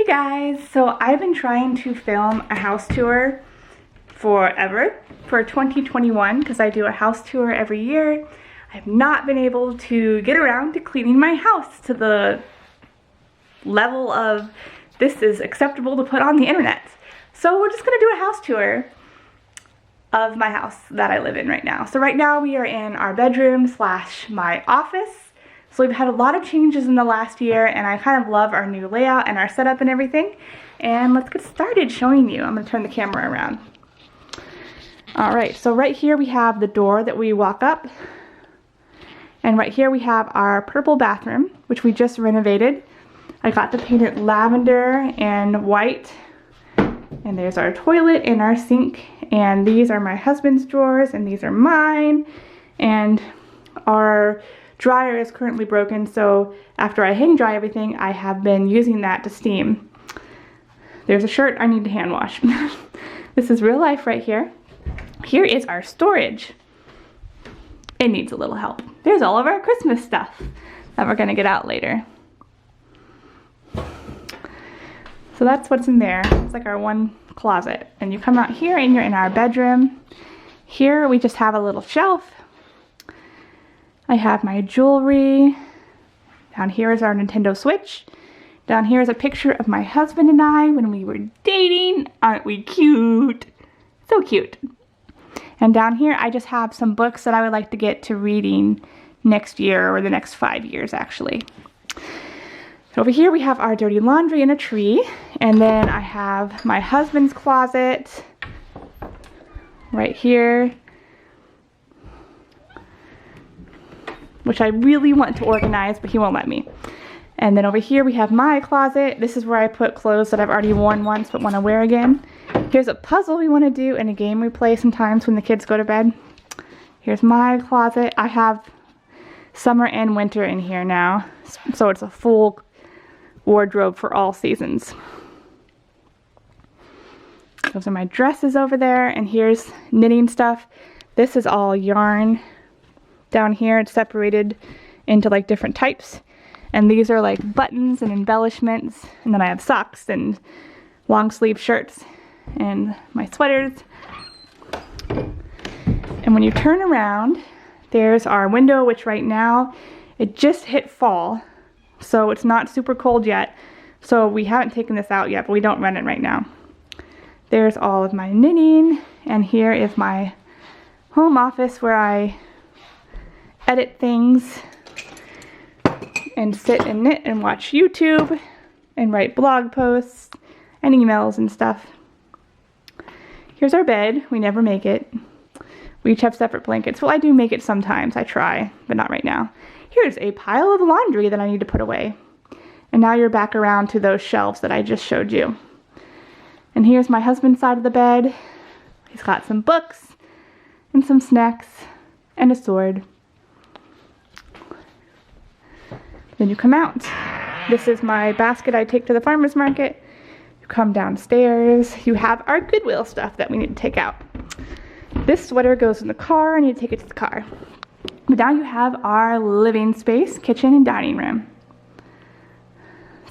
Hey guys, so I've been trying to film a house tour forever for 2021 because I do a house tour every year. I have not been able to get around to cleaning my house to the level of this is acceptable to put on the internet. So we're just gonna do a house tour of my house that I live in right now. So right now we are in our bedroom / my office. So we've had a lot of changes in the last year and I kind of love our new layout and our setup and everything. And let's get started showing you. I'm gonna turn the camera around. All right, so right here we have the door that we walk up. And right here we have our purple bathroom, which we just renovated. I got to paint it lavender and white. And there's our toilet and our sink. And these are my husband's drawers and these are mine. And our dryer is currently broken, so after I hang dry everything, I have been using that to steam. There's a shirt I need to hand wash. This is real life right here. Here is our storage. It needs a little help. There's all of our Christmas stuff that we're gonna get out later. So that's what's in there. It's like our one closet. And you come out here and you're in our bedroom. Here we just have a little shelf. I have my jewelry. Down here is our Nintendo Switch. Down here is a picture of my husband and I when we were dating. Aren't we cute? So cute. And down here I just have some books that I would like to get to reading next year or the next 5 years actually. Over here we have our dirty laundry in a tree. And then I have my husband's closet right here, which I really want to organize, but he won't let me. And then over here we have my closet. This is where I put clothes that I've already worn once but want to wear again. Here's a puzzle we want to do and a game we play sometimes when the kids go to bed. Here's my closet. I have summer and winter in here now, so it's a full wardrobe for all seasons. Those are my dresses over there, and here's knitting stuff. This is all yarn. Down here it's separated into like different types, and these are like buttons and embellishments, and then I have socks and long sleeve shirts and my sweaters. And when you turn around, there's our window, which right now it just hit fall, so it's not super cold yet, so we haven't taken this out yet, but we don't run it right now. There's all of my knitting, and here is my home office where I edit things and sit and knit and watch YouTube and write blog posts and emails and stuff. Here's our bed. We never make it. We each have separate blankets. Well, I do make it sometimes. I try, but not right now. Here's a pile of laundry that I need to put away. And now you're back around to those shelves that I just showed you. And here's my husband's side of the bed. He's got some books and some snacks and a sword. Then you come out. This is my basket I take to the farmer's market. You come downstairs. You have our Goodwill stuff that we need to take out. This sweater goes in the car. I need to take it to the car. But now you have our living space, kitchen, and dining room.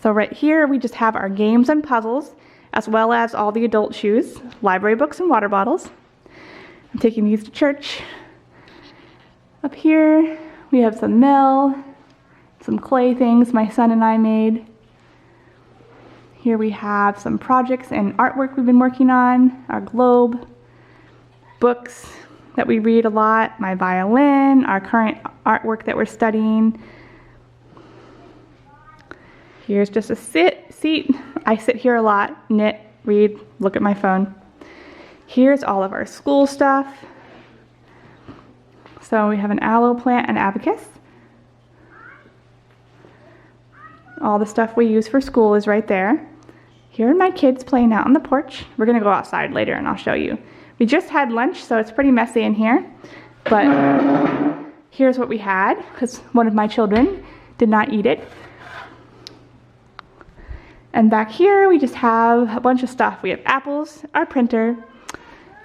So right here we just have our games and puzzles, as well as all the adult shoes, library books, and water bottles. I'm taking these to church. Up here we have some mail, some clay things my son and I made. Here we have some projects and artwork we've been working on, our globe, books that we read a lot, my violin, our current artwork that we're studying. Here's just a seat. I sit here a lot, knit, read, look at my phone. Here's all of our school stuff. So we have an aloe plant and abacus. All the stuff we use for school is right there. Here are my kids playing out on the porch. We're gonna go outside later and I'll show you. We just had lunch, so it's pretty messy in here. But here's what we had, because one of my children did not eat it. And back here we just have a bunch of stuff. We have apples, our printer,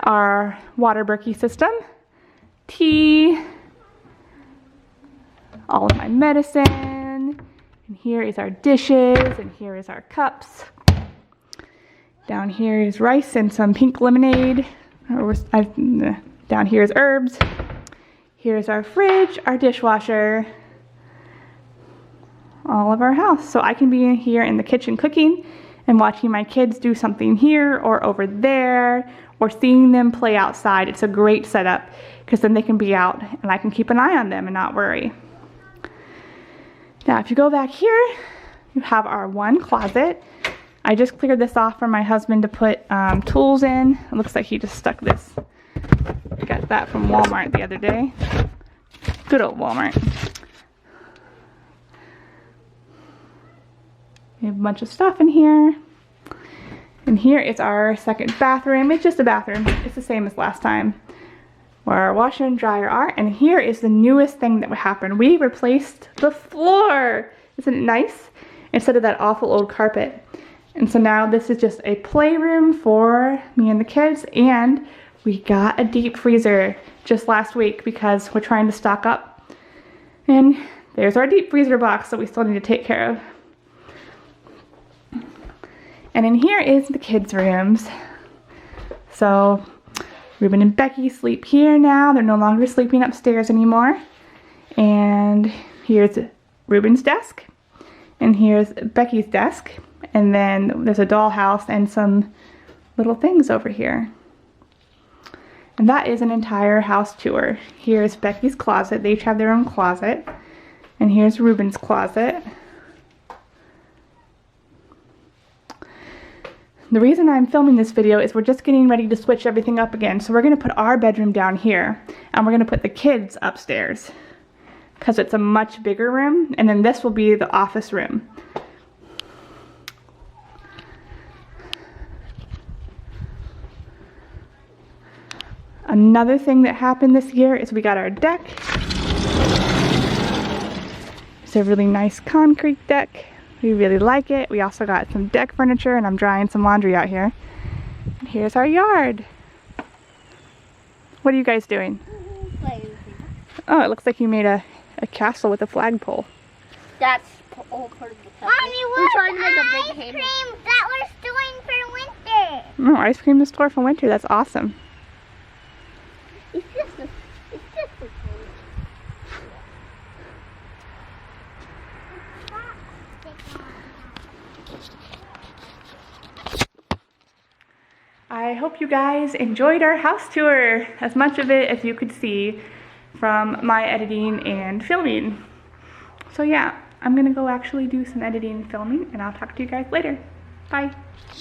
our water Berkey system, tea, all of my medicine, and here is our dishes, and here is our cups. Down here is rice and some pink lemonade. Down here is herbs. Here's our fridge, our dishwasher, all of our house. So I can be in here in the kitchen cooking and watching my kids do something here or over there, or seeing them play outside. It's a great setup because then they can be out and I can keep an eye on them and not worry. Now if you go back here, you have our one closet. I just cleared this off for my husband to put tools in. It looks like he just stuck this. I got that from Walmart the other day. Good old Walmart. We have a bunch of stuff in here. And here is our second bathroom. It's just a bathroom. It's the same as last time. Where our washer and dryer are. And here is the newest thing that happened. We replaced the floor. Isn't it nice? Instead of that awful old carpet. And so now this is just a playroom for me and the kids. And we got a deep freezer just last week because we're trying to stock up. And there's our deep freezer box that we still need to take care of. And in here is the kids' rooms. So Ruben and Becky sleep here now. They're no longer sleeping upstairs anymore. And here's Ruben's desk. And here's Becky's desk. And then there's a dollhouse and some little things over here. And that is an entire house tour. Here's Becky's closet. They each have their own closet. And here's Ruben's closet. The reason I'm filming this video is we're just getting ready to switch everything up again. So we're going to put our bedroom down here. And we're going to put the kids upstairs. Because it's a much bigger room. And then this will be the office room. Another thing that happened this year is we got our deck. It's a really nice concrete deck. We really like it. We also got some deck furniture and I'm drying some laundry out here. And here's our yard. What are you guys doing? Oh, it looks like you made a castle with a flagpole. That's all part of the castle. Mommy, we're trying to make a big ice cream that we're storing for winter. Oh, ice cream to store for winter. That's awesome. It's just a I hope you guys enjoyed our house tour, as much of it as you could see from my editing and filming. So yeah, I'm gonna go actually do some editing and filming, and I'll talk to you guys later. Bye.